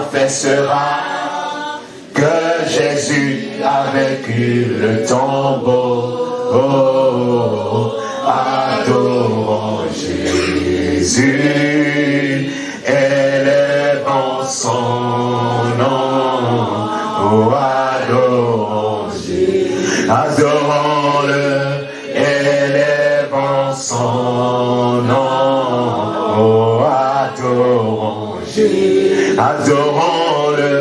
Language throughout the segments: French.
confessera que Jésus a vaincu le tombeau. Oh, adorons Jésus, élevons son nom. Oh, adorons Jésus, adorons-le, élevons son nom. Oh, adorons Jésus, adorons-le,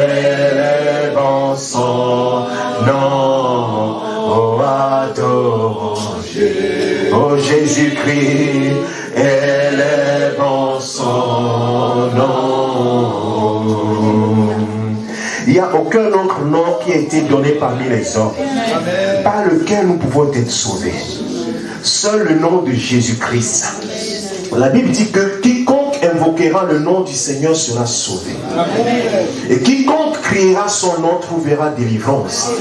élevons son nom. Oh, adorons Jésus, oh Jésus-Christ, élevons son nom. Il n'y a aucun autre nom qui a été donné parmi les hommes par lequel nous pouvons être sauvés. Seul le nom de Jésus-Christ. La Bible dit que quiconque invoquera le nom du Seigneur sera sauvé. Et quiconque criera son nom trouvera délivrance.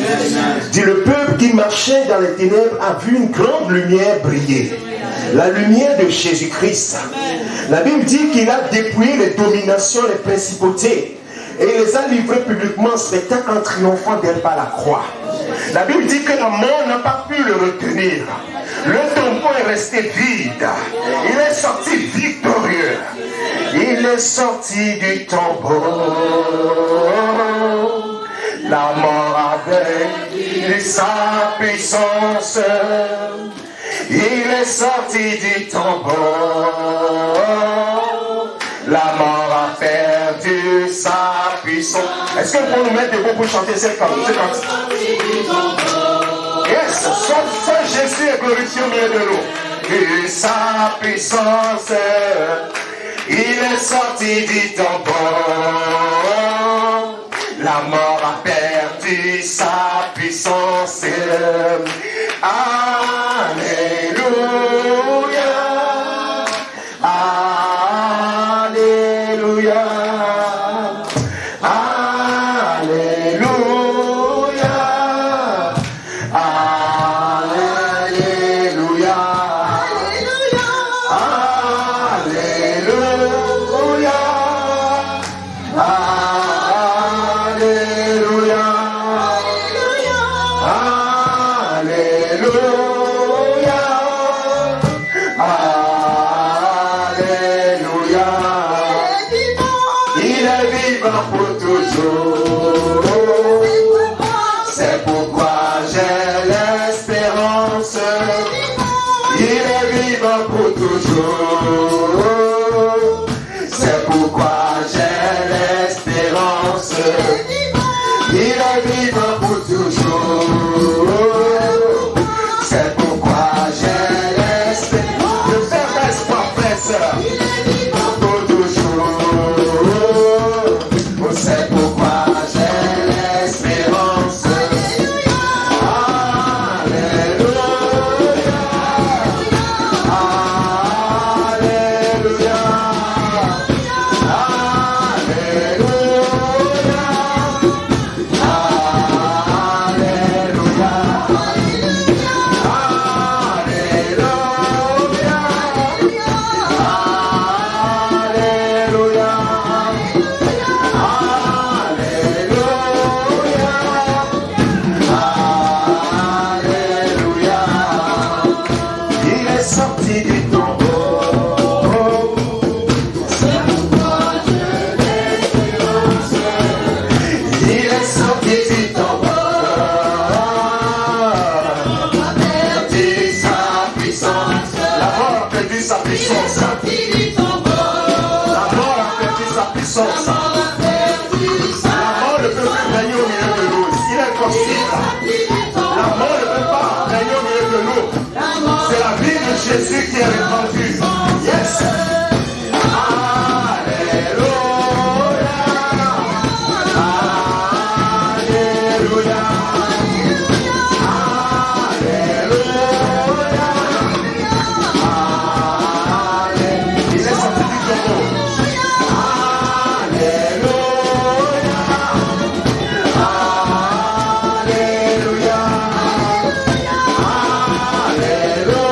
Dit le peuple qui marchait dans les ténèbres a vu une grande lumière briller. La lumière de Jésus-Christ. La Bible dit qu'il a dépouillé les dominations, les principautés. Et il les a livrés publiquement en spectacle en triomphant d'elle par la croix. La Bible dit que la mort n'a pas pu le retenir. Le tombeau est resté vide. Il est sorti victorieux. Il est sorti du tombeau. La mort avec sa puissance. Il est sorti du tombeau. La mort a perdu sa puissance. Est-ce que vous pouvez nous mettre debout pour chanter cette cantique? Yes, son Jésus est glorifié au milieu de nous. Et sa puissance, il est sorti du tombeau. La mort a perdu sa puissance. Alléluia. Alléluia. Alléluia. Alléluia. Alléluia. Alléluia. Alléluia. Il est vivant pour toujours. C'est pourquoi j'ai l'espérance. Il est vivant pour toujours. C'est pourquoi j'ai l'espérance. Il est vivant pour toujours. C'est pourquoi j'ai l'espérance. Ne fais pas, frère, sœur. Pour toujours. C'est pourquoi j'ai l'espérance. Alléluia. Alléluia. Jésus qui est répandu. Yes. Alléluia. Alléluia. Alléluia. Il est sorti du tombeau. Alléluia. Alléluia. Alléluia.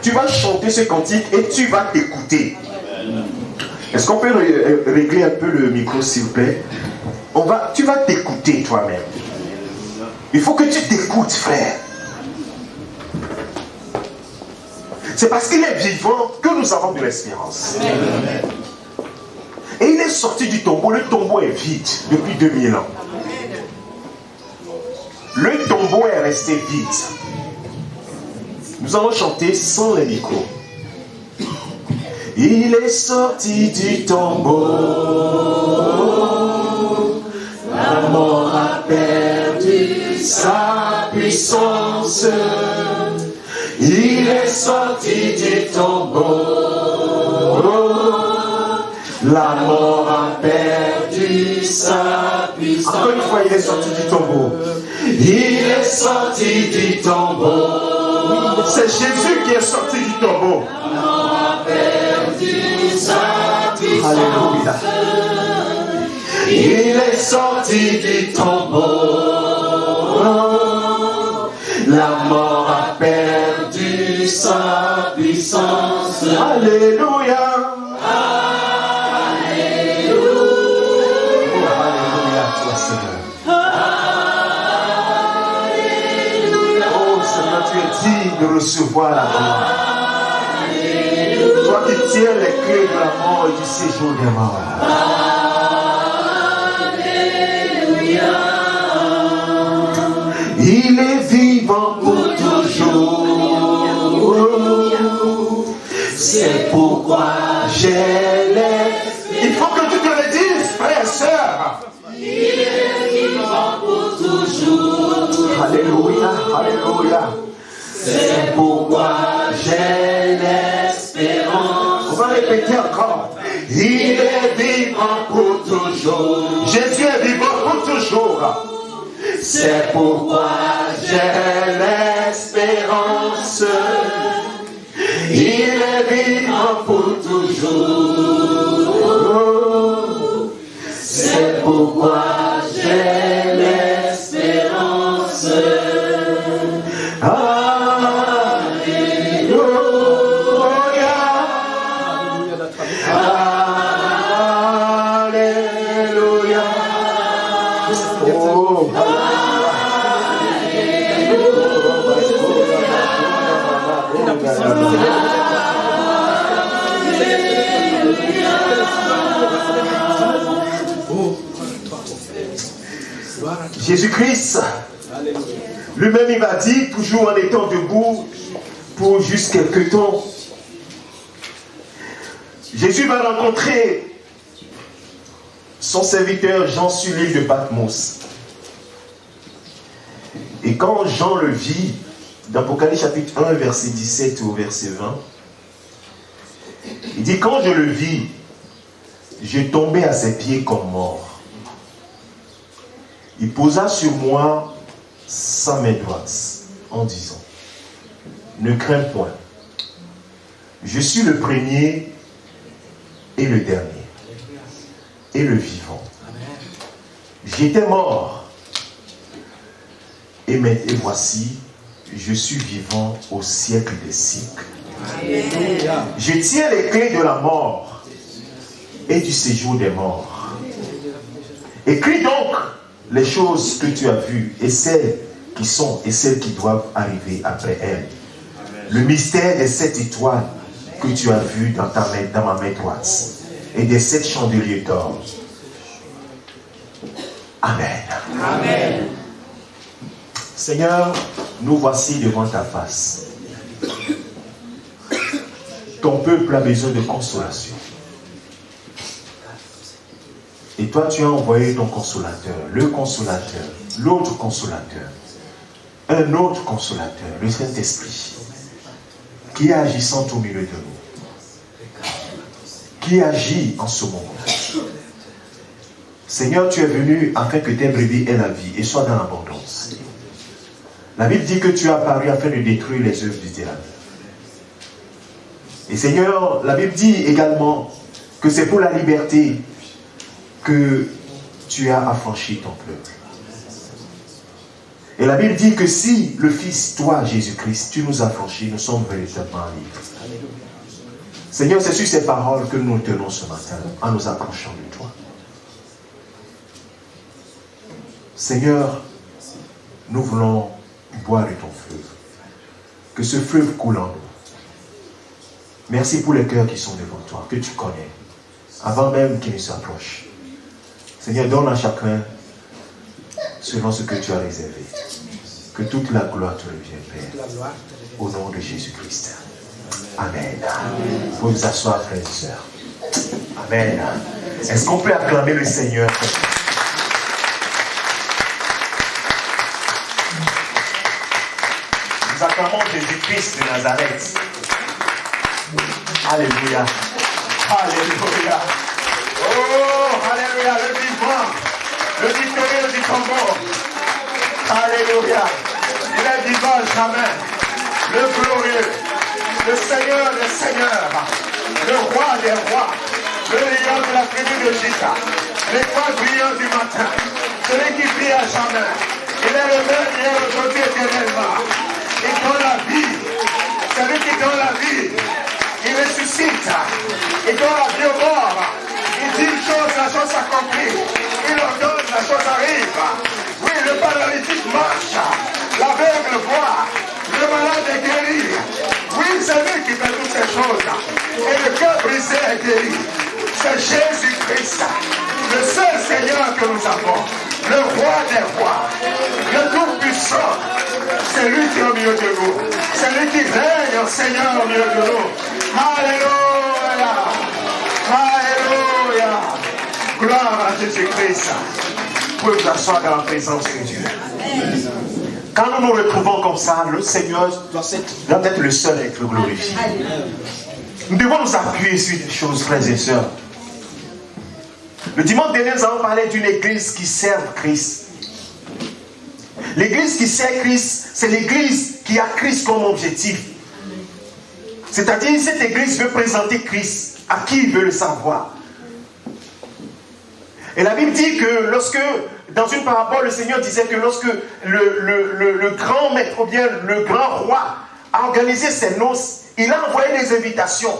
Tu vas chanter ce cantique et tu vas t'écouter. Est-ce qu'on peut régler un peu le micro, s'il vous plaît? Tu vas t'écouter toi-même. Il faut que tu t'écoutes, frère. C'est parce qu'il est vivant que nous avons de l'espérance. Et il est sorti du tombeau. Le tombeau est vide depuis 2000 ans. Le tombeau est resté vide. Nous allons chanter sans les micros. Il est sorti du tombeau. La mort a perdu sa puissance. Il est sorti du tombeau. La mort a perdu sa puissance. Encore une fois, il est sorti du tombeau. Il est sorti du tombeau. C'est Jésus qui est sorti du tombeau. La mort a perdu sa puissance. Alléluia. Il est sorti du tombeau. La mort a perdu sa puissance. Alléluia. De recevoir la gloire. Toi qui tiens les clés de la mort et du séjour des morts. Alléluia. Il est vivant pour toujours. C'est pourquoi j'ai l'espérance. Il faut que tu te le dises, frère et sœur. Il est vivant pour toujours. Alléluia, alléluia. C'est pourquoi j'ai l'espérance. On va répéter encore. Il est vivant pour toujours. Jésus est vivant pour toujours. C'est pourquoi j'ai l'espérance. Il est vivant pour toujours. C'est pourquoi j'ai l'espérance. Jésus-Christ, lui-même il m'a dit, toujours en étant debout pour juste quelques temps, Jésus va rencontrer son serviteur Jean sur l'île de Patmos. Et quand Jean le vit, dans Apocalypse chapitre 1, verset 17 au verset 20, il dit, quand je le vis, je tombais à ses pieds comme mort. Il posa sur moi sa main droite en disant, ne crains point, je suis le premier et le dernier et le vivant. J'étais mort et voici, je suis vivant au siècle des siècles. Je tiens les clés de la mort et du séjour des morts. Écris donc les choses que tu as vues et celles qui sont et celles qui doivent arriver après elles. Le mystère des 7 étoiles que tu as vues dans ma main droite et des 7 chandeliers d'or. Amen. Amen. Seigneur, nous voici devant ta face. Ton peuple a besoin de consolation. Et toi, tu as envoyé ton consolateur, le consolateur, l'autre consolateur, un autre consolateur, le Saint-Esprit, qui est agissant au milieu de nous, qui agit en ce moment. Seigneur, tu es venu afin que tes brebis aient la vie et soient dans l'abondance. La Bible dit que tu es apparu afin de détruire les œuvres du diable. Et Seigneur, la Bible dit également que c'est pour la liberté que tu as affranchi ton peuple. Et la Bible dit que si le Fils, toi, Jésus-Christ, tu nous as franchis, nous sommes véritablement libres. Seigneur, c'est sur ces paroles que nous tenons ce matin, en nous approchant de toi. Seigneur, nous voulons boire de ton fleuve. Que ce fleuve coule en nous. Merci pour les cœurs qui sont devant toi, que tu connais, avant même qu'ils ne s'approchent. Seigneur, donne à chacun selon ce que tu as réservé. Que toute la gloire te revienne, Père, au nom de Jésus-Christ. Amen. Vous pouvez vous asseoir, frères et sœurs. Amen. Est-ce qu'on peut acclamer le Seigneur? Nous acclamons Jésus-Christ de Nazareth. Alléluia. Alléluia. Oh, alléluia, le vivant, le victorieux du tombeau. Alléluia. Il est vivant jamais. Le glorieux, le Seigneur des seigneurs, le roi des rois, le lion de la tribu de Juda, l'étoile brillante du matin, celui qui brille à jamais. Il est le même hier, aujourd'hui, éternellement. Il donne la vie. Celui qui donne la vie, il ressuscite. Il donne la vie aux morts. Il dit une chose, la chose s'accomplit. Il ordonne, la chose arrive. Oui, le paralytique marche. L'aveugle voit. Le malade est guéri. Oui, c'est lui qui fait toutes ces choses. Et le cœur brisé est guéri. C'est Jésus-Christ, le seul Seigneur que nous avons. Le roi des rois. Le tout-puissant. C'est lui qui est au milieu de nous. C'est lui qui règne, Seigneur, au milieu de nous. Alléluia. Alléluia. Gloire à Jésus-Christ. Vous pouvez vous asseoir dans la présence de Dieu. Quand nous nous retrouvons comme ça, le Seigneur doit être le seul à être glorifié. Nous devons nous appuyer sur des choses, frères et sœurs. Le dimanche dernier, nous avons parlé d'une église qui sert Christ. L'église qui sert Christ, c'est l'église qui a Christ comme objectif. C'est-à-dire, cette église veut présenter Christ à qui il veut le savoir. Et la Bible dit que lorsque, dans une parabole, le Seigneur disait que lorsque le grand maître, ou bien le grand roi, a organisé ses noces, il a envoyé des invitations.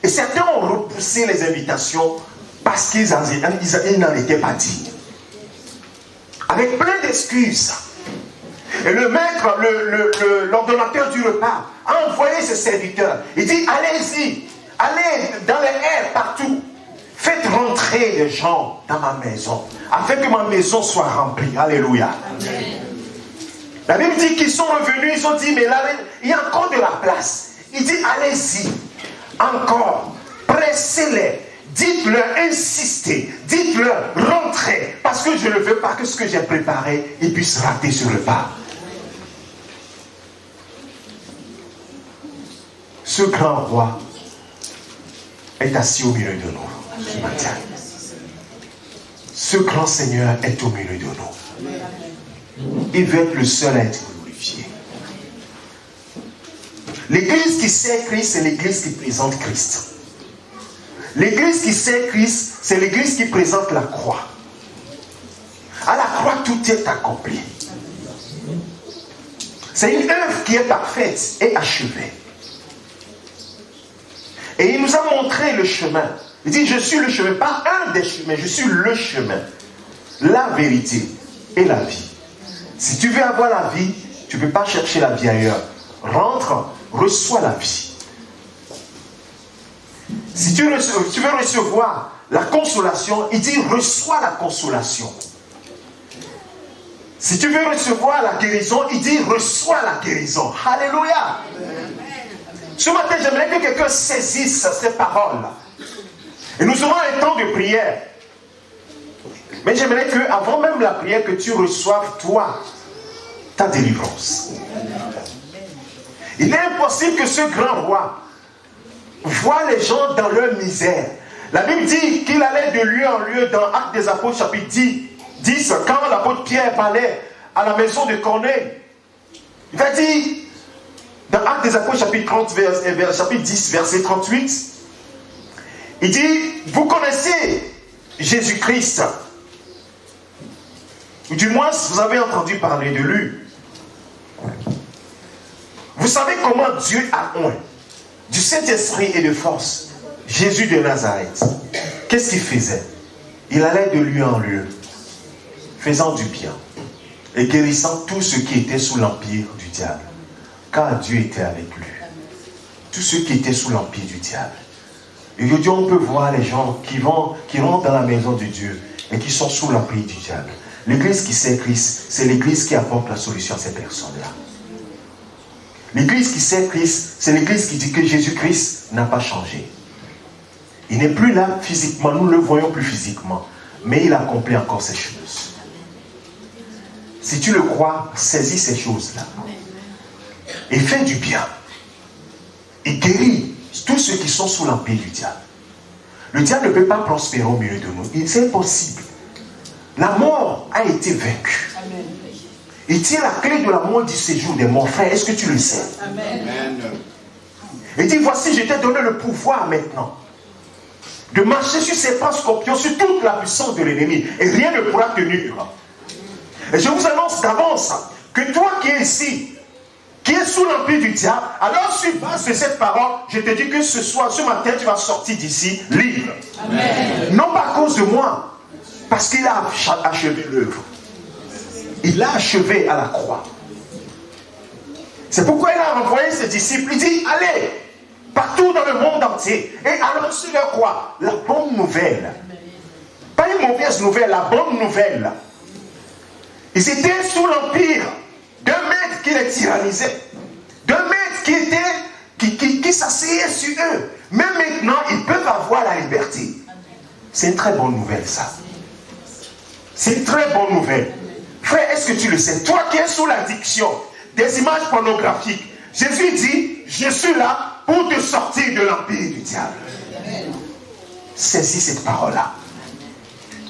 Et certains ont repoussé les invitations parce qu'ils n'en étaient pas dignes. Avec plein d'excuses. Et le maître, l'ordonnateur du repas, a envoyé ses serviteurs. Il dit, allez-y, allez dans les airs partout. Faites rentrer les gens dans ma maison, afin que ma maison soit remplie. Alléluia. Amen. La Bible dit qu'ils sont revenus, ils ont dit, mais là, il y a encore de la place. Il dit, allez-y, encore, pressez-les, dites-leur, insistez, dites-leur, rentrez, parce que je ne veux pas que ce que j'ai préparé, ils puissent rater sur le pas. Ce grand roi est assis au milieu de nous ce matin. Ce grand Seigneur est au milieu de nous. Il veut être le seul à être glorifié. L'église qui sert Christ, c'est l'église qui présente Christ. L'église qui sert Christ, c'est l'église qui présente la croix. À la croix, tout est accompli. C'est une œuvre qui est parfaite et achevée. Et il nous a montré le chemin. Il dit, je suis le chemin, pas un des chemins, je suis le chemin, la vérité et la vie. Si tu veux avoir la vie, tu ne peux pas chercher la vie ailleurs. Rentre, reçois la vie. Si tu veux recevoir la consolation, il dit, reçois la consolation. Si tu veux recevoir la guérison, il dit, reçois la guérison. Alléluia. Ce matin, j'aimerais que quelqu'un saisisse ces paroles. Et nous aurons un temps de prière. Mais j'aimerais que, avant même la prière, que tu reçoives, toi, ta délivrance. Il est impossible que ce grand roi voit les gens dans leur misère. La Bible dit qu'il allait de lieu en lieu dans Actes des Apôtres, chapitre 10, quand l'apôtre Pierre parlait à la maison de Corneille. Il va dire, dans Actes des Apôtres, chapitre 10, verset 38, il dit, vous connaissez Jésus-Christ, ou du moins vous avez entendu parler de lui. Vous savez comment Dieu a oint du Saint-Esprit et de force Jésus de Nazareth. Qu'est-ce qu'il faisait? Il allait de lieu en lieu, faisant du bien et guérissant tous ceux qui étaient sous l'empire du diable, car Dieu était avec lui. Tous ceux qui étaient sous l'empire du diable. Et aujourd'hui, on peut voir les gens qui rentrent dans la maison de Dieu et qui sont sous l'empire du diable. L'église qui sait Christ, c'est l'église qui apporte la solution à ces personnes-là. L'église qui sait Christ, c'est l'église qui dit que Jésus-Christ n'a pas changé. Il n'est plus là physiquement, nous ne le voyons plus physiquement, mais il accomplit encore ces choses. Si tu le crois, saisis ces choses-là. Et fais du bien. Et guéris tous ceux qui sont sous l'empire du diable. Le diable ne peut pas prospérer au milieu de nous. C'est impossible. La mort a été vaincue. Amen. Il tient la clé de la mort du séjour des morts. Frère, est-ce que tu le sais? Amen. Il dit, voici, je t'ai donné le pouvoir maintenant de marcher sur ces serpents, scorpions, sur toute la puissance de l'ennemi. Et rien ne pourra te nuire. Et je vous annonce d'avance que toi qui es ici, qui est sous l'empire du diable, alors sur base de cette parole, je te dis que ce soir, ce matin, tu vas sortir d'ici libre. Amen. Non pas à cause de moi, parce qu'il a achevé l'œuvre. Il l'a achevé à la croix. C'est pourquoi il a envoyé ses disciples. Il dit, allez, partout dans le monde entier, et annoncez-leur quoi? La bonne nouvelle. Pas une mauvaise nouvelle, la bonne nouvelle. Ils étaient sous l'empire d'un maître qui les tyrannisait, d'un maître qui s'asseyait sur eux. Mais maintenant, ils peuvent avoir la liberté. C'est une très bonne nouvelle, ça. C'est une très bonne nouvelle. Frère, est-ce que tu le sais? Toi qui es sous l'addiction des images pornographiques, Jésus dit, je suis là pour te sortir de l'empire du diable. Saisis cette parole-là.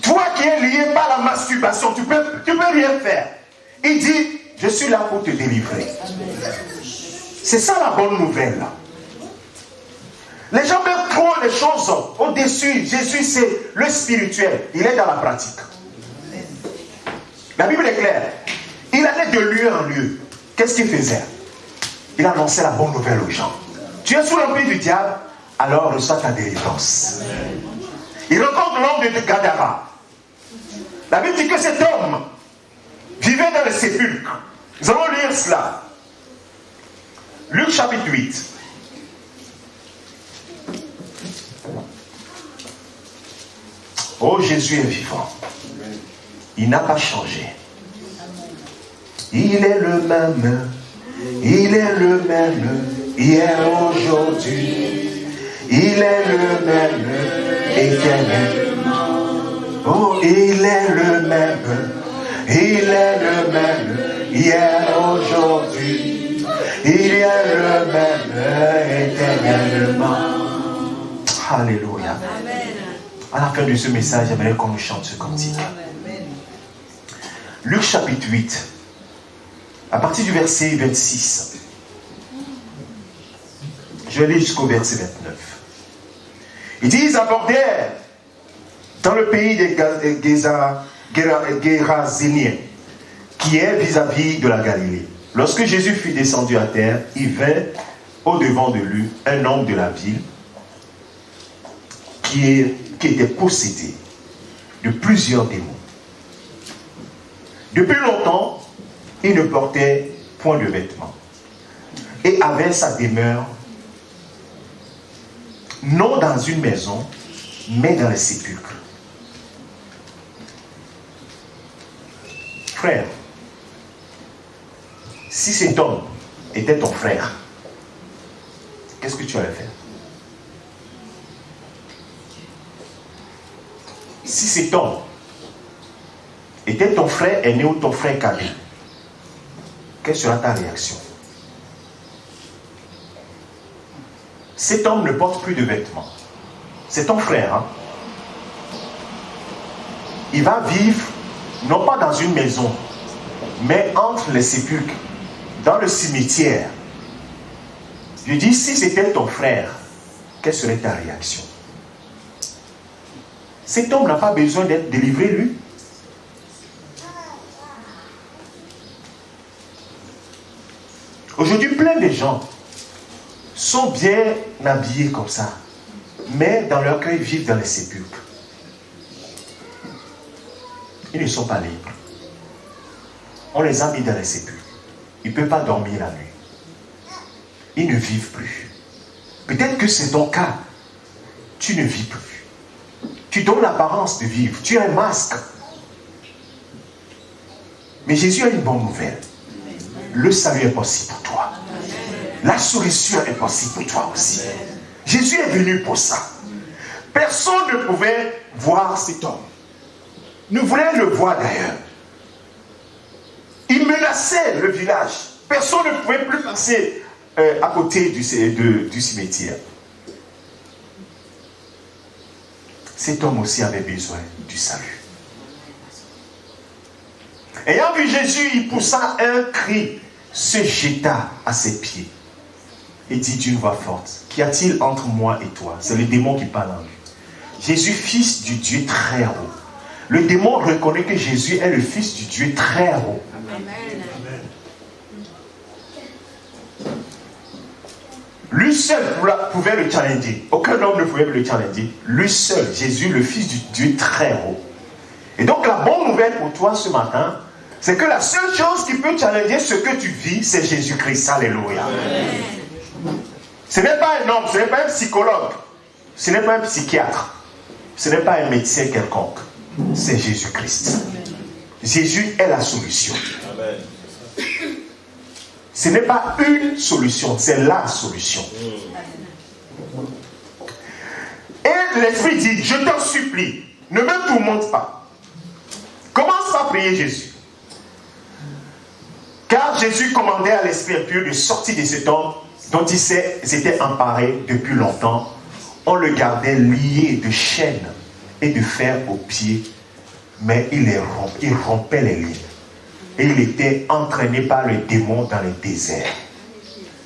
Toi qui es lié par la masturbation, tu peux rien faire. Il dit, je suis là pour te délivrer. C'est ça la bonne nouvelle. Les gens mettent trop les choses au-dessus. Jésus, c'est le spirituel. Il est dans la pratique. La Bible est claire. Il allait de lieu en lieu. Qu'est-ce qu'il faisait? Il annonçait la bonne nouvelle aux gens. Tu es sous l'empire du diable, alors reçois ta délivrance. Il rencontre l'homme de Gadara. La Bible dit que cet homme vivait dans les sépulcres. Nous allons lire cela. Luc chapitre 8. Oh, Jésus est vivant. Il n'a pas changé. Il est le même. Il est le même. Hier, aujourd'hui. Il est le même. Éternellement. Oh, il est le même. Il est le même. Hier, aujourd'hui. Il est le même. Éternellement. Alléluia. À la fin de ce message, j'aimerais qu'on nous chante ce cantique. Luc chapitre 8, à partir du verset 26. Je vais lire jusqu'au verset 29. Il dit, ils abordèrent dans le pays des Géraséniens, qui est vis-à-vis de la Galilée. Lorsque Jésus fut descendu à terre, il vint au-devant de lui un homme de la ville qui était possédé de plusieurs démons. Depuis longtemps, il ne portait point de vêtements et avait sa demeure non dans une maison, mais dans les sépulcres. Frère, si cet homme était ton frère, qu'est-ce que tu allais faire? Si cet homme était ton frère aîné ou ton frère cadet, quelle sera ta réaction? Cet homme ne porte plus de vêtements. C'est ton frère. Hein? Il va vivre, non pas dans une maison, mais entre les sépulcres, dans le cimetière. Je dis, si c'était ton frère, quelle serait ta réaction? Cet homme n'a pas besoin d'être délivré, lui. Aujourd'hui, plein de gens sont bien habillés comme ça, mais dans leur cœur, ils vivent dans les sépulcres. Ils ne sont pas libres. On les a mis dans les sépulcres. Ils ne peuvent pas dormir la nuit. Ils ne vivent plus. Peut-être que c'est ton cas. Tu ne vis plus. Tu donnes l'apparence de vivre. Tu as un masque. Mais Jésus a une bonne nouvelle. Le salut est possible pour toi. La solution est possible pour toi aussi. Jésus est venu pour ça. Personne ne pouvait voir cet homme. Ne voulait le voir d'ailleurs. Il menaçait le village. Personne ne pouvait plus passer à côté du cimetière. Cet homme aussi avait besoin du salut. Ayant vu Jésus, il poussa un cri, se jeta à ses pieds et dit d'une voix forte, qu'y a-t-il entre moi et toi? C'est le démon qui parle en lui. Jésus, fils du Dieu très haut. Le démon reconnaît que Jésus est le fils du Dieu très haut. Amen. Lui seul pouvait le challenger. Aucun homme ne pouvait le challenger. Lui seul, Jésus, le fils du Dieu très haut. Et donc la bonne nouvelle pour toi ce matin, c'est que la seule chose qui peut challenger ce que tu vis, c'est Jésus-Christ. Alléluia. Amen. Ce n'est pas un homme, ce n'est pas un psychologue, ce n'est pas un psychiatre, ce n'est pas un médecin quelconque. C'est Jésus-Christ. Jésus est la solution. Amen. Ce n'est pas une solution, c'est la solution. Et l'Esprit dit, je t'en supplie, ne me tourmente pas. Commence par prier Jésus. Car Jésus commandait à l'esprit impur de sortir de cet homme dont il s'était emparé depuis longtemps. On le gardait lié de chaînes et de fer aux pieds, mais il rompait les liens. Et il était entraîné par le démon dans le désert.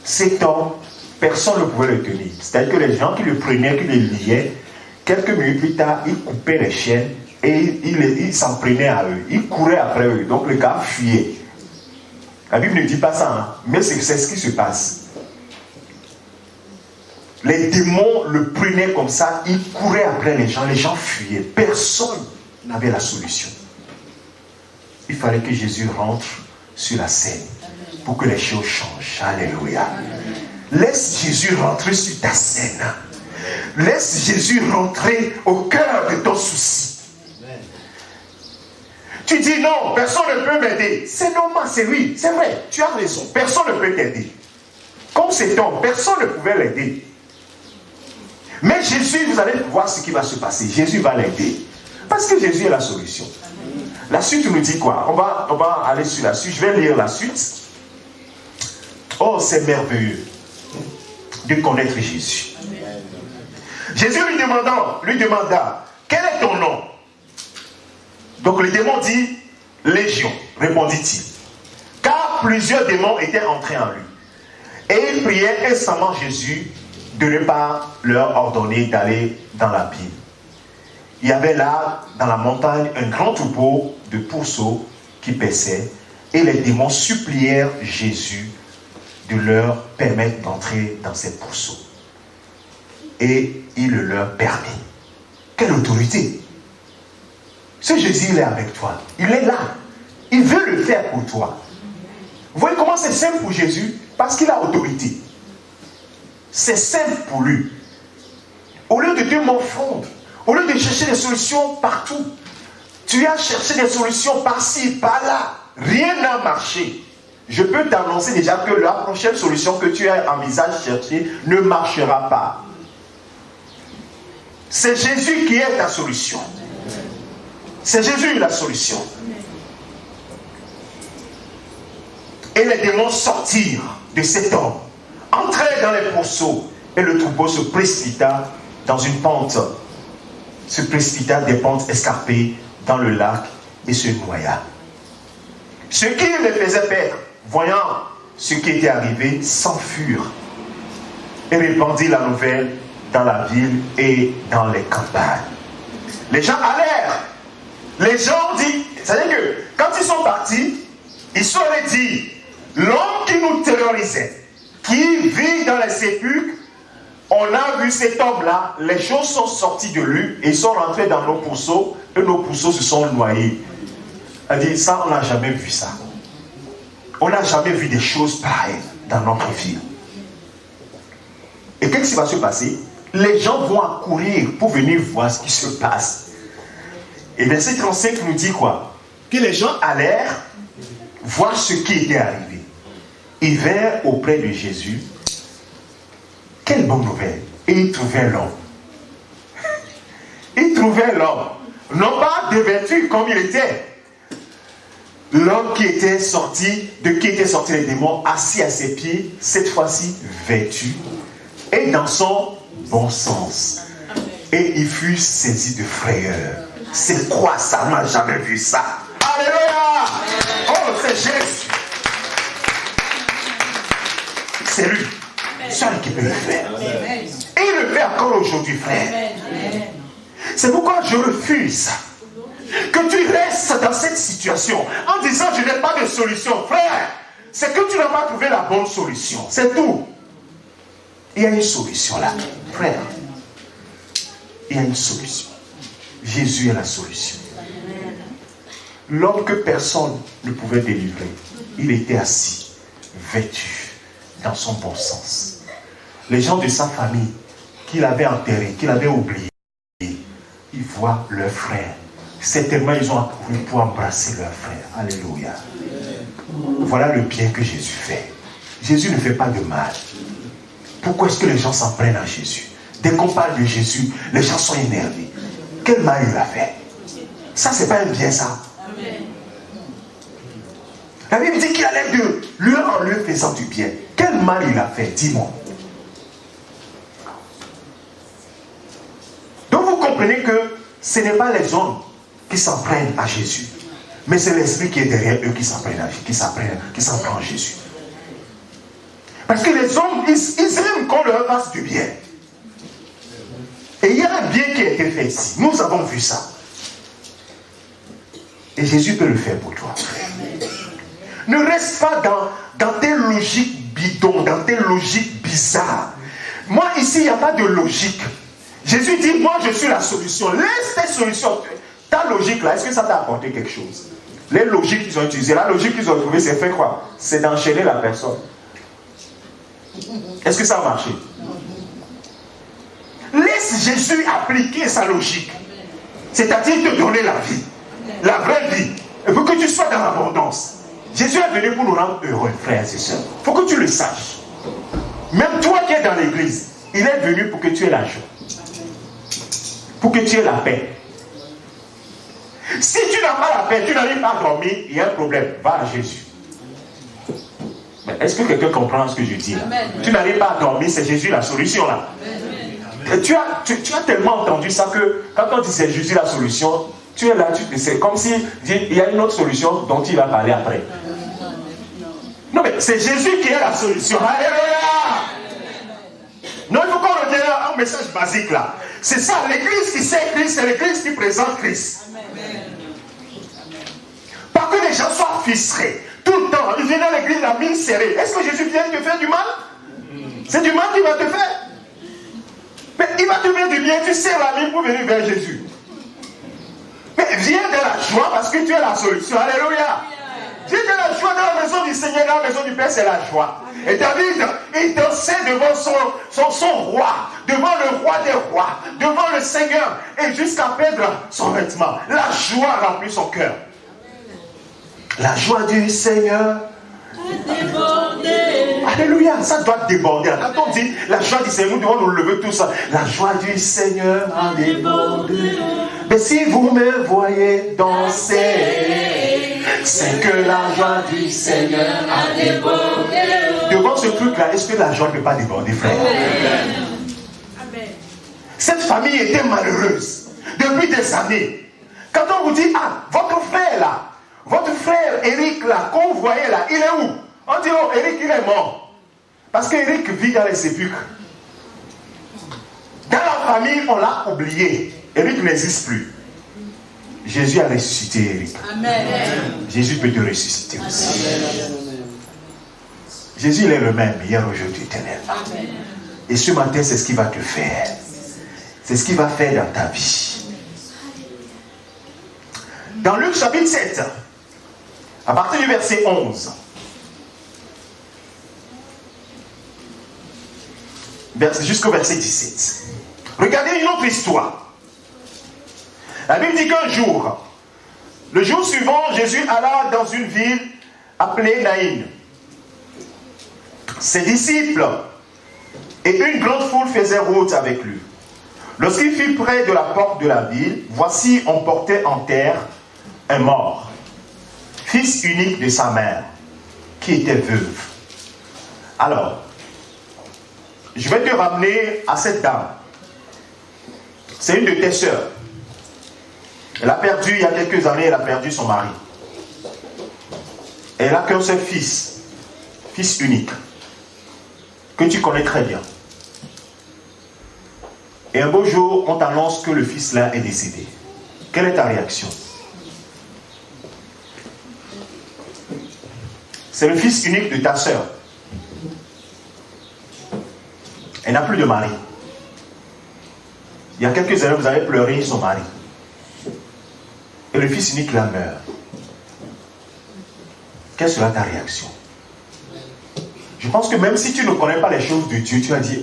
Cet homme, personne ne pouvait le tenir. C'est-à-dire que les gens qui le prenaient, qui le liaient, quelques minutes plus tard, ils coupaient les chaînes et ils s'en prenaient à eux. Ils couraient après eux. Donc le gars fuyait. La Bible ne dit pas ça, hein, mais c'est ce qui se passe. Les démons le prenaient comme ça, ils couraient après les gens fuyaient. Personne n'avait la solution. Il fallait que Jésus rentre sur la scène pour que les choses changent. Alléluia. Laisse Jésus rentrer sur ta scène. Laisse Jésus rentrer au cœur de ton souci. Tu dis non, personne ne peut m'aider. C'est normal, c'est lui. C'est vrai, tu as raison. Personne ne peut t'aider. Comme cet homme, personne ne pouvait l'aider. Mais Jésus, vous allez voir ce qui va se passer. Jésus va l'aider. Parce que Jésus est la solution. La suite nous dit quoi? On va aller sur la suite. Je vais lire la suite. Oh, c'est merveilleux de connaître Jésus. Jésus lui demanda, quel est ton nom? Donc le démon dit, Légion, répondit-il. Car plusieurs démons étaient entrés en lui. Et il priait instamment Jésus de ne pas leur ordonner d'aller dans la ville. Il y avait là, dans la montagne, un grand troupeau de pourceaux qui paissaient, et les démons supplièrent Jésus de leur permettre d'entrer dans ces pourceaux. Et il le leur permit. Quelle autorité! Ce Jésus, il est avec toi. Il est là. Il veut le faire pour toi. Vous voyez comment c'est simple pour Jésus? Parce qu'il a autorité. C'est simple pour lui. Au lieu de te morfondre, au lieu de chercher des solutions partout, tu as cherché des solutions par-ci, par-là. Rien n'a marché. Je peux t'annoncer déjà que la prochaine solution que tu as envisagé de chercher ne marchera pas. C'est Jésus qui est ta solution. C'est Jésus la solution. Et les démons sortirent de cet homme, entrèrent dans les pourceaux, et le troupeau se précipita dans une pente, se précipita des pentes escarpées dans le lac et se noya. Ceux qui les faisaient perdre, voyant ce qui était arrivé, s'enfuirent et répandirent la nouvelle dans la ville et dans les campagnes. Les gens allèrent. Les gens disent, c'est-à-dire que quand ils sont partis, ils sont allés dire L'homme qui nous terrorisait, qui vit dans les sépulcres, on a vu cet homme-là, les choses sont sorties de lui et ils sont rentrés dans nos pourceaux et nos pourceaux se sont noyés. Elle dit, ça, on n'a jamais vu ça. On n'a jamais vu des choses pareilles dans notre vie. Et qu'est-ce qui va se passer? Les gens vont accourir pour venir voir ce qui se passe. Et verset 35 nous dit quoi? Que les gens allèrent voir ce qui était arrivé. Ils vinrent auprès de Jésus. Quelle bonne nouvelle! Et ils trouvèrent l'homme. Ils trouvèrent l'homme. Non pas dévêtu comme il était. L'homme qui était sorti, de qui étaient sortis les démons, assis à ses pieds, cette fois-ci vêtu, et dans son bon sens. Et il fut saisi de frayeur. C'est quoi ça? On n'a jamais vu ça. Alléluia! Oh, c'est Jésus. C'est lui. Seul qui peut le faire. Et il le fait encore aujourd'hui, frère. C'est pourquoi je refuse que tu restes dans cette situation en disant je n'ai pas de solution. Frère, c'est que tu n'as pas trouvé la bonne solution. C'est tout. Il y a une solution là. Frère, il y a une solution. Jésus est la solution. L'homme que personne ne pouvait délivrer, il était assis, vêtu, dans son bon sens. Les gens de sa famille, qu'il avait enterrés, qu'il avait oubliés, ils voient leur frère. Certainement, ils ont accouru pour embrasser leur frère. Alléluia. Voilà le bien que Jésus fait. Jésus ne fait pas de mal. Pourquoi est-ce que les gens s'en prennent à Jésus? Dès qu'on parle de Jésus, les gens sont énervés. Quel mal il a fait? Ça, c'est pas un bien, ça. La Bible dit qu'il allait de lieu en lieu faisant du bien. Quel mal il a fait? Dis-moi. Donc vous comprenez que ce n'est pas les hommes qui s'en prennent à Jésus, mais c'est l'esprit qui est derrière eux qui s'en prend à Jésus. Parce que les hommes, ils aiment qu'on leur fasse du bien. Et il y a un bien qui a été fait ici. Nous avons vu ça. Et Jésus peut le faire pour toi. Ne reste pas dans tes logiques bidons, dans tes logiques bizarres. Moi, ici, il n'y a pas de logique. Jésus dit, moi, je suis la solution. Laisse tes solutions. Ta logique, là, est-ce que ça t'a apporté quelque chose? Les logiques qu'ils ont utilisées, la logique qu'ils ont trouvée, c'est fait quoi? C'est d'enchaîner la personne. Est-ce que ça a marché? Laisse Jésus appliquer sa logique. C'est-à-dire te donner la vie. La vraie vie. Et pour que tu sois dans l'abondance. Jésus est venu pour nous rendre heureux, frères et sœurs. Il faut que tu le saches. Même toi qui es dans l'église, il est venu pour que tu aies la joie. Pour que tu aies la paix. Si tu n'as pas la paix, tu n'arrives pas à dormir, il y a un problème. Va à Jésus. Mais est-ce que quelqu'un comprend ce que je dis là? Tu n'arrives pas à dormir, c'est Jésus la solution là. Tu as tellement entendu ça que quand on dit c'est Jésus la solution, tu es là, c'est comme si il y a une autre solution dont il va parler après. Non mais c'est Jésus qui est la solution. Alléluia! Non, il faut qu'on retienne un message basique là. C'est ça, l'église qui sait Christ, c'est l'église qui présente Christ. Pas que les gens soient fistrés. Tout le temps, ils viennent à l'église la mine serrée. Est-ce que Jésus vient te faire du mal? C'est du mal qu'il va te faire. Mais il va te faire du bien, tu serres la mine pour venir vers Jésus. Mais viens de la joie parce que tu es la solution. Alléluia. Viens de la joie dans la maison du Seigneur, dans la maison du Père, c'est la joie. Et David, il dansait devant son roi, devant le roi des rois, devant le Seigneur, et jusqu'à perdre son vêtement. La joie remplit son cœur. La joie du Seigneur a débordé. Alléluia, ça doit déborder. Quand on dit la joie du Seigneur, nous devons nous lever tous. La joie du Seigneur a débordé. Mais si vous me voyez danser, c'est que la joie du Seigneur a débordé. Devant ce truc-là, est-ce que la joie ne peut pas déborder, frère? Amen. Cette famille était malheureuse depuis des années. Quand on vous dit, ah, votre frère là, votre frère Eric là, qu'on voyait là, il est où? On dit, oh, Eric, il est mort. Parce qu'Eric vit dans les sépulcres. Dans la famille, on l'a oublié. Eric n'existe plus. Jésus a ressuscité Eric. Amen. Jésus peut te ressusciter aussi. Amen. Jésus, il est le même, hier, aujourd'hui, éternellement. Et ce matin, c'est ce qu'il va te faire. C'est ce qu'il va faire dans ta vie. Dans Luc chapitre 7, à partir du verset 11, jusqu'au verset 17. Regardez une autre histoire. La Bible dit qu'un jour, le jour suivant, Jésus alla dans une ville appelée Naïn. Ses disciples et une grande foule faisaient route avec lui. Lorsqu'il fut près de la porte de la ville, voici, on portait en terre un mort, fils unique de sa mère, qui était veuve. Alors, je vais te ramener à cette dame. C'est une de tes sœurs. Elle a perdu, il y a quelques années, elle a perdu son mari. Elle n'a qu'un seul fils, fils unique, que tu connais très bien. Et un beau jour, on t'annonce que le fils là est décédé. Quelle est ta réaction? C'est le fils unique de ta sœur. Elle n'a plus de mari. Il y a quelques années, vous avez pleuré son mari. Et le fils unique là meurt. Quelle sera ta réaction? Je pense que même si tu ne connais pas les choses de Dieu, tu vas dire,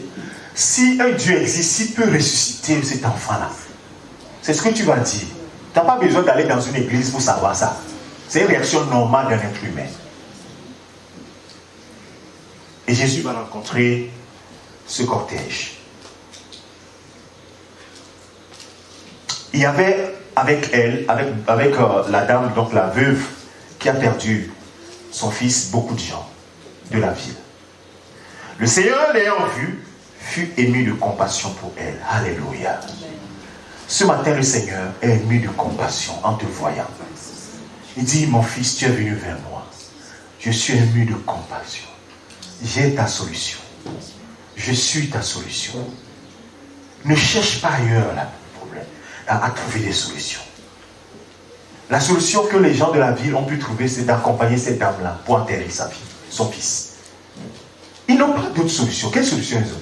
si un Dieu existe, s'il peut ressusciter cet enfant-là, c'est ce que tu vas dire. Tu n'as pas besoin d'aller dans une église pour savoir ça. C'est une réaction normale d'un être humain. Et Jésus va rencontrer ce cortège. Il y avait avec elle, avec la dame, donc la veuve, qui a perdu son fils, beaucoup de gens de la ville. Le Seigneur, l'ayant vue, fut ému de compassion pour elle. Alléluia. Ce matin, le Seigneur est ému de compassion en te voyant. Il dit, mon fils, tu es venu vers moi. Je suis ému de compassion. J'ai ta solution. Je suis ta solution. Ne cherche pas ailleurs là, le problème, à trouver des solutions. La solution que les gens de la ville ont pu trouver, c'est d'accompagner cette dame-là pour enterrer sa fille, son fils. Ils n'ont pas d'autre solution. Quelle solution ils ont?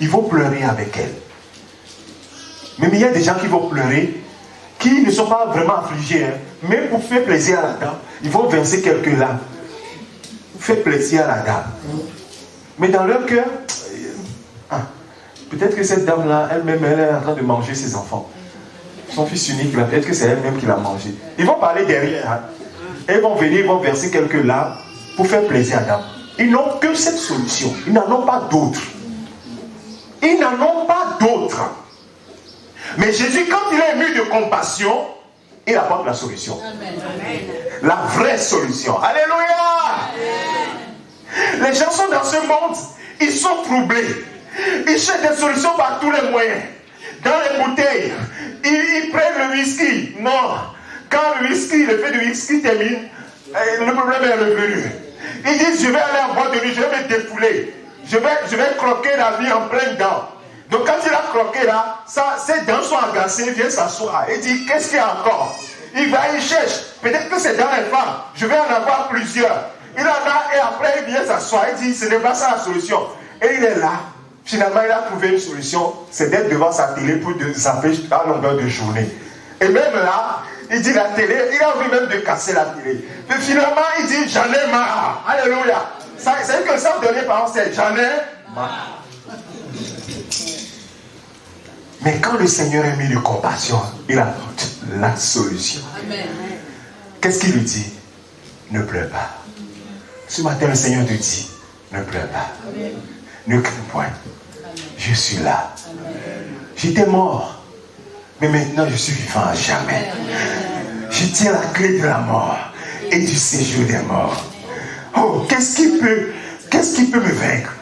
Ils vont pleurer avec elle. Mais il y a des gens qui vont pleurer, qui ne sont pas vraiment affligés, hein, mais pour faire plaisir à la dame, ils vont verser quelques larmes. Faire plaisir à la dame. Mais dans leur cœur, peut-être que cette dame-là, elle-même, elle est en train de manger ses enfants. Son fils unique, là, peut-être que c'est elle-même qui l'a mangé. Ils vont parler derrière. Hein. Et ils vont venir, ils vont verser quelques larmes pour faire plaisir à la dame. Ils n'ont que cette solution. Ils n'en ont pas d'autre. Ils n'en ont pas d'autre. Mais Jésus, quand il est ému de compassion, il apporte la solution. Amen. La vraie solution. Alléluia. Amen. Les gens sont dans ce monde, ils sont troublés. Ils cherchent des solutions par tous les moyens. Dans les bouteilles, ils prennent le whisky. Non. Quand le whisky, le fait du whisky termine, le problème est revenu. Ils disent, je vais aller en boîte de nuit, je vais me défouler. Je vais croquer la vie en pleine dents. Donc quand il a croqué là, ses dents sont agacées, il vient s'asseoir. Il dit, qu'est-ce qu'il y a encore? Il va, il cherche. Peut-être que c'est dans les femmes. Je vais en avoir plusieurs. Il en a et après il vient s'asseoir. Il dit, ce n'est pas ça la solution. Et il est là. Finalement, il a trouvé une solution. C'est d'être devant sa télé pour s'empêcher à longueur de journée. Et même là, il dit la télé, il a envie même de casser la télé. Mais finalement, il dit, j'en ai marre. Alléluia. C'est que ça, dernier parole, c'est j'en ai marre. Mais quand le Seigneur est mis de compassion, il apporte la solution. Amen. Qu'est-ce qu'il lui dit? Ne pleure pas. Ce matin, le Seigneur te dit, ne pleure pas. Amen. Ne crains point. Amen. Je suis là. J'étais mort, mais maintenant je suis vivant à jamais. Amen. Je tiens la clé de la mort et du séjour des morts. Oh, qu'est-ce qui peut me vaincre?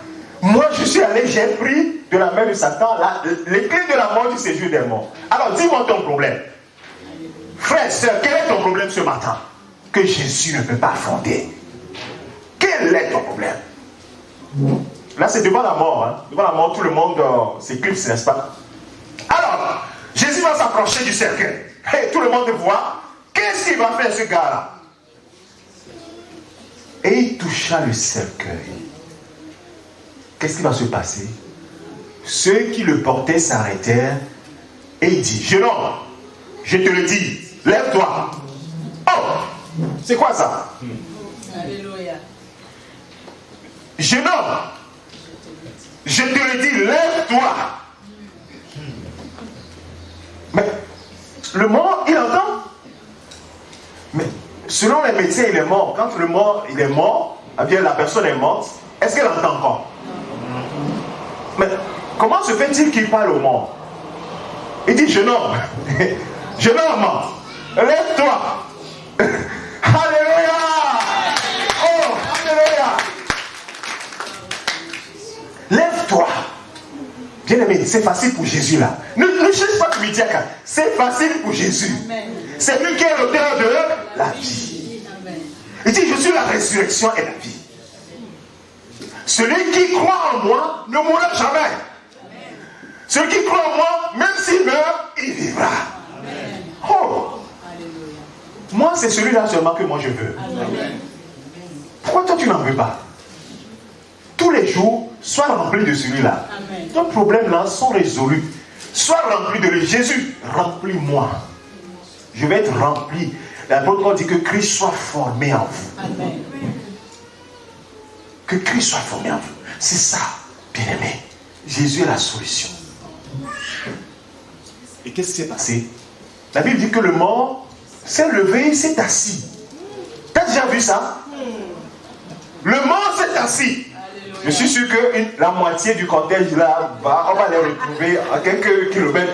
Moi, je suis allé, j'ai pris de la main de Satan les clés de la mort du séjour des morts. Alors, dis-moi ton problème. Frère, sœur, quel est ton problème ce matin que Jésus ne peut pas affronter? Quel est ton problème? Là, c'est devant la mort. Hein. Devant la mort, tout le monde s'éclipse, n'est-ce pas? Alors, Jésus va s'approcher du cercueil. Et tout le monde voit. Qu'est-ce qu'il va faire, ce gars-là? Et il toucha le cercueil. Qu'est-ce qui va se passer? Ceux qui le portaient s'arrêtèrent et il dit, jeune homme, je te le dis, lève-toi. Oh, c'est quoi ça? Alléluia. Jeune homme, je te le dis, lève-toi. Mais le mort, il entend. Mais selon les médecins, il est mort. Quand le mort, il est mort, bien la personne est morte, est-ce qu'elle entend encore? Mais comment se fait-il qu'il parle au mort? Il dit, jeune homme, jeune homme, lève-toi. Alléluia. Oh, alléluia. Lève-toi. Bien aimé, c'est facile pour Jésus là. Ne cherche pas de dire c'est facile pour Jésus. C'est lui qui est l'auteur de la vie. Il dit, je suis la résurrection et la vie. Celui qui croit en moi ne mourra jamais. Celui qui croit en moi, même s'il meurt, il vivra. Oh! Moi, c'est celui-là seulement que moi je veux. Pourquoi toi tu n'en veux pas? Tous les jours, sois rempli de celui-là. Tes problèmes là sont résolus. Sois rempli de lui. Jésus, remplis-moi. Je vais être rempli. L'apôtre Paul dit que Christ soit formé en vous. Amen. Que Christ soit formé en vous. C'est ça, bien-aimé. Jésus est la solution. Et qu'est-ce qui s'est passé? La Bible dit que le mort s'est levé, s'est assis. Tu as déjà vu ça? Le mort s'est assis. Je suis sûr que la moitié du cortège là, on va les retrouver à quelques kilomètres.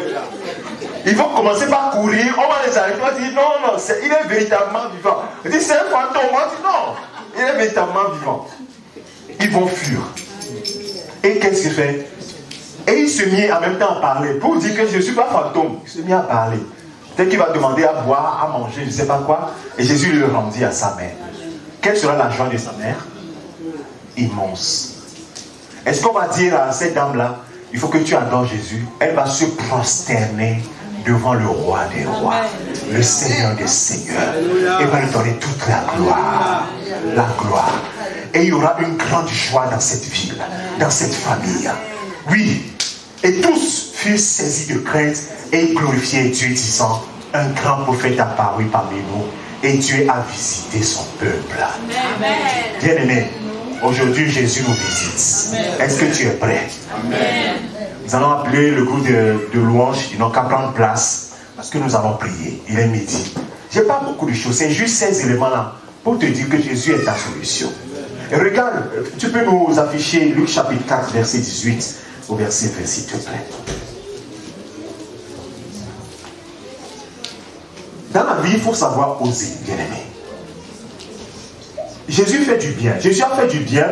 Ils vont commencer par courir, on va les arrêter, on va dire non, il est véritablement vivant. On dit c'est un fantôme, on dit non, il est véritablement vivant. Ils vont fuir. Et qu'est-ce qu'il fait? Et il se mit en même temps à parler. Pour dire que je ne suis pas fantôme, il se mit à parler. Peut-être qu'il va demander à boire, à manger, je ne sais pas quoi. Et Jésus lui rendit à sa mère. Quelle sera la joie de sa mère? Immense. Est-ce qu'on va dire à cette dame-là, il faut que tu adores Jésus? Elle va se prosterner devant le roi des rois, le Seigneur des seigneurs. Et va lui donner toute la gloire. La gloire. Et il y aura une grande joie dans cette ville, dans cette famille. Oui. Et tous furent saisis de crainte et glorifiaient Dieu, disant, un grand prophète apparut parmi nous et Dieu a visité son peuple. Bien aimé, aujourd'hui Jésus nous visite. Est-ce que tu es prêt? Amen. Nous allons appeler le groupe de louanges. Ils n'ont qu'à prendre place parce que nous allons prier. Il est midi. Je n'ai pas beaucoup de choses. C'est juste ces éléments-là pour te dire que Jésus est ta solution. Et regarde, tu peux nous afficher Luc chapitre 4, verset 18 au verset 20, s'il te plaît. Dans la vie, il faut savoir oser, bien-aimé. Jésus fait du bien. Jésus a fait du bien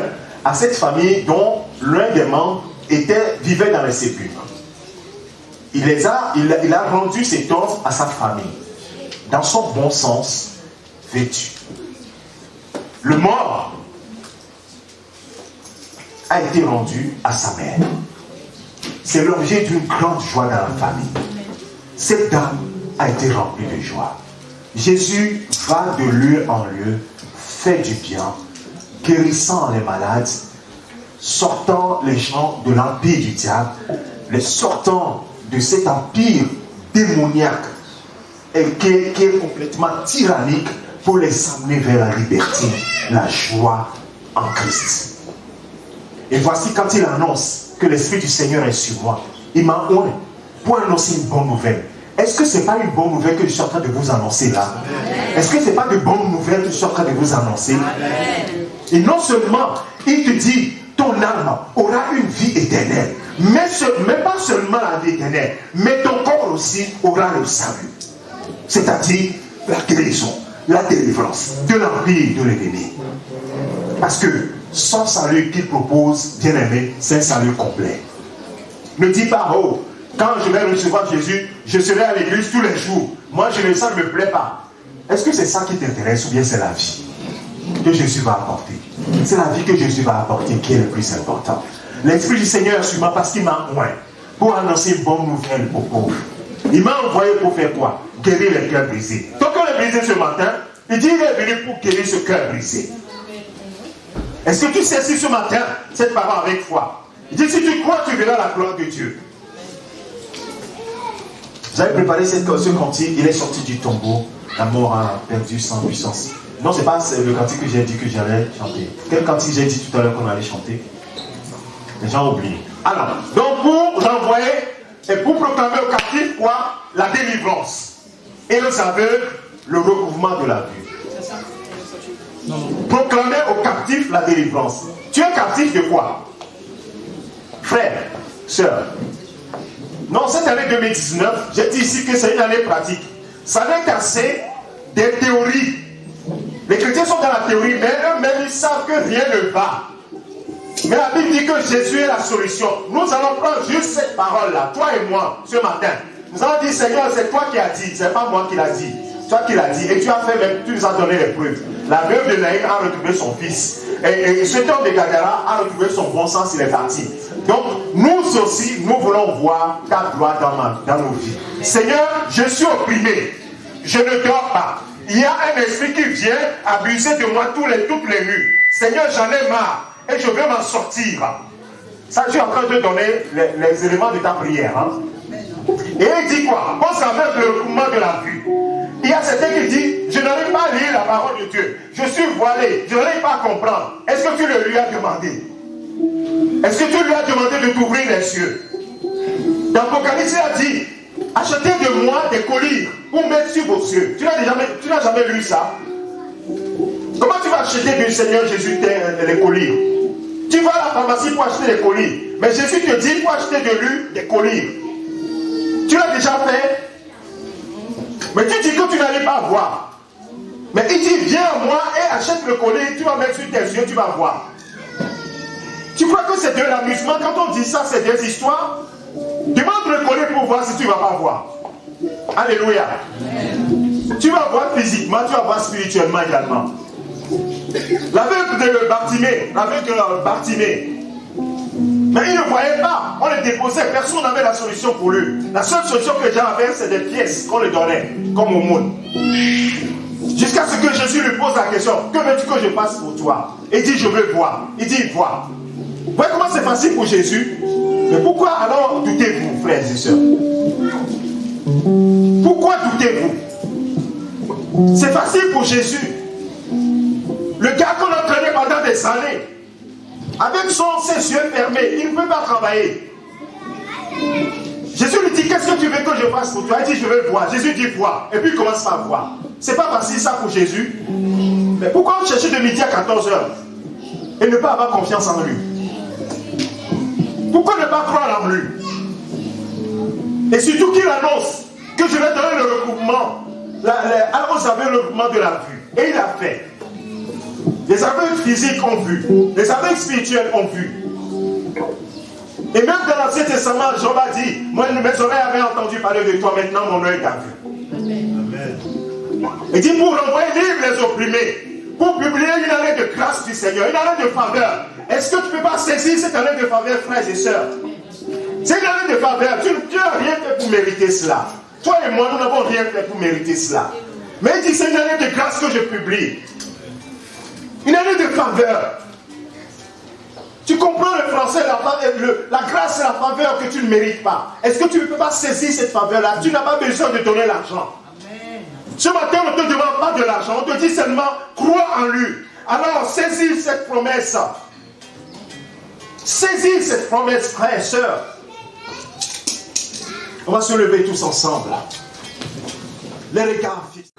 à cette famille dont l'un des membres vivait dans les sépulcres. Il a rendu cet homme à sa famille, dans son bon sens, vêtu. Le mort a été rendu à sa mère. C'est l'objet d'une grande joie dans la famille. Cette dame a été remplie de joie. Jésus va de lieu en lieu, fait du bien, guérissant les malades, sortant les gens de l'empire du diable, les sortant de cet empire démoniaque et qui est complètement tyrannique pour les amener vers la liberté, la joie en Christ. Et voici quand il annonce que l'Esprit du Seigneur est sur moi, il m'a oint pour annoncer une bonne nouvelle. Est-ce que ce n'est pas une bonne nouvelle que je suis en train de vous annoncer là? Est-ce que ce n'est pas de bonnes nouvelles que je suis en train de vous annoncer? Et non seulement, il te dit, ton âme aura une vie éternelle, mais pas seulement la vie éternelle, mais ton corps aussi aura le salut. C'est-à-dire la guérison, la délivrance de l'empire de l'ennemi. Parce que son salut qu'il propose, bien aimé, c'est un salut complet. Ne dis pas, oh, quand je vais recevoir Jésus, je serai à l'église tous les jours. Moi, ça ne me plaît pas. Est-ce que c'est ça qui t'intéresse ou bien c'est la vie que Jésus va apporter? C'est la vie que Jésus va apporter qui est le plus important. L'Esprit du Seigneur est sur moi parce qu'il m'a oint pour annoncer une bonne nouvelle aux pauvres. Il m'a envoyé pour faire quoi? Guérir les cœurs brisés. Ton cœur est brisé ce matin, il dit qu'il est venu pour guérir ce cœur brisé. Est-ce que tu saisis ce matin cette parole avec foi? Il dit, si tu crois, tu verras la gloire de Dieu. J'avais préparé ce cantique, il est sorti du tombeau. La mort a perdu sans puissance. Non, c'est pas le cantique que j'ai dit que j'allais chanter. Quel cantique j'ai dit tout à l'heure qu'on allait chanter? Les gens ont oublié. Alors, donc pour renvoyer et pour proclamer aux captifs quoi? La délivrance. Et aux aveugles, le recouvrement de la vue. Proclamer aux captifs la délivrance. Tu es captif de quoi? Frère, sœur. Non, cette année 2019, j'ai dit ici que c'est une année pratique. Ça n'est qu'assez des théories. Les chrétiens sont dans la théorie, mais eux-mêmes, ils savent que rien ne va. Mais la Bible dit que Jésus est la solution. Nous allons prendre juste cette parole-là, toi et moi, ce matin. Nous allons dire, Seigneur, c'est toi qui as dit, c'est pas moi qui l'ai dit. Toi qui l'as dit, et tu as fait même, tu nous as donné les preuves. La veuve de Naïm a retrouvé son fils. Et cet homme de Gadara a retrouvé son bon sens, il est parti. Donc, nous aussi, nous voulons voir ta gloire dans nos vies. Seigneur, je suis opprimé. Je ne dors pas. Il y a un esprit qui vient abuser de moi toutes les nuits. Seigneur, j'en ai marre. Et je veux m'en sortir. Ça, je suis en train de donner les éléments de ta prière. Hein? Et il dit quoi? On s'avère le recouvrement de la vue. Il y a certains qui disent, je n'arrive pas à lire la parole de Dieu. Je suis voilé, je n'arrive pas à comprendre. Est-ce que tu le lui as demandé? Est-ce que tu lui as demandé de t'ouvrir les cieux? Dans l'Apocalypse, il a dit, achetez de moi des colliers pour mettre sur vos cieux. Tu n'as jamais lu ça? Comment tu vas acheter du Seigneur Jésus les colliers? Tu vas à la pharmacie pour acheter des colliers. Mais Jésus te dit, il faut acheter de lui des colliers. Tu l'as déjà fait? Mais tu dis que tu n'allais pas voir. Mais il dit, viens à moi et achète le collier, tu vas mettre sur tes yeux, tu vas voir. Tu crois que c'est de l'amusement? Quand on dit ça, c'est des histoires. Demande le collier pour voir si tu ne vas pas voir. Alléluia. Tu vas voir physiquement, tu vas voir spirituellement également. L'aveugle de Bartimée, mais il ne voyait pas, on le déposait, personne n'avait la solution pour lui. La seule solution que les gens avaient, c'est des pièces qu'on lui donnait, comme au monde. Jusqu'à ce que Jésus lui pose la question, que veux-tu que je fasse pour toi? Il dit, je veux voir. Il dit, vois. Vous voyez comment c'est facile pour Jésus? Mais pourquoi alors doutez-vous, frères et sœurs? Pourquoi doutez-vous? C'est facile pour Jésus. Le gars qu'on a entraîné pendant des années, avec ses yeux fermés, il ne peut pas travailler. Jésus lui dit, qu'est-ce que tu veux que je fasse pour toi? Il dit, je veux voir. Jésus dit, vois. Et puis il commence par voir. C'est pas facile ça pour Jésus. Mais pourquoi chercher de midi à 14h et ne pas avoir confiance en lui? Pourquoi ne pas croire en lui? Et surtout qu'il annonce que je vais donner le recouvrement. Alors vous avez le recouvrement de la vue. Et il a fait. Les aveugles physiques ont vu. Les aveugles spirituels ont vu. Et même dans l'Ancien Testament, Job a dit, moi, mes oreilles avaient entendu parler de toi, maintenant mon œil t'a vu. Amen. Il dit, pour renvoyer libre les opprimés, pour publier une année de grâce du Seigneur, une année de faveur. Est-ce que tu ne peux pas saisir cette année de faveur, frères et sœurs? C'est une année de faveur. Tu n'as rien fait pour mériter cela. Toi et moi, nous n'avons rien fait pour mériter cela. Mais il dit, c'est une année de grâce que je publie. Une année de faveur. Tu comprends le français, la grâce et la faveur que tu ne mérites pas. Est-ce que tu ne peux pas saisir cette faveur-là? Tu n'as pas besoin de donner l'argent. Ce matin, on ne te demande pas de l'argent. On te dit seulement, crois en lui. Alors, saisis cette promesse. Saisis cette promesse, frères et sœurs. On va se lever tous ensemble. Les regards fixés.